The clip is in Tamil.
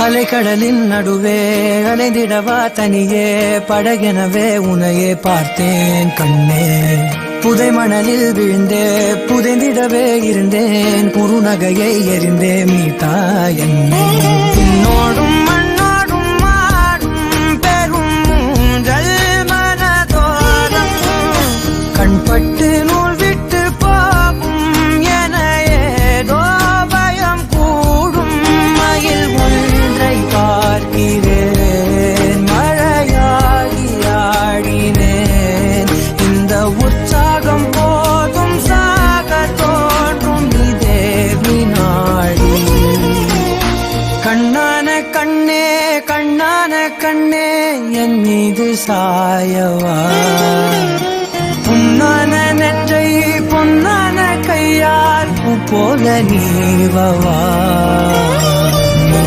அலைக்கடலின் நடுவே அலைந்திடவா தனியே படகெனவே உனையே பார்த்தேன் கண்ணே. புதை மணலில் விழுந்தே புதைந்திடவே இருந்தேன் குறுநகையை எறிந்தே மீட்டா என்னை. உன்னோடும் மண்ணோடும் மாடும் பெரும் மூன்றல் மனதோரம் கண்பட்டு நூல் விட்டு போகும் என ஏதோ பயம் கூடும். மயில் ஒன்றை பார்க்கிறேன் மழையாகி ஆடினேன். இந்த உற்சாகம் போதும் சாக தோன்றும் இதே வினாடி. கண்ணான கண்ணே கண்ணான கண்ணே என் மீது சாயவா. பொன்னான நெற்றை பொன்னான கையால் பூ போல நீவவா. நீ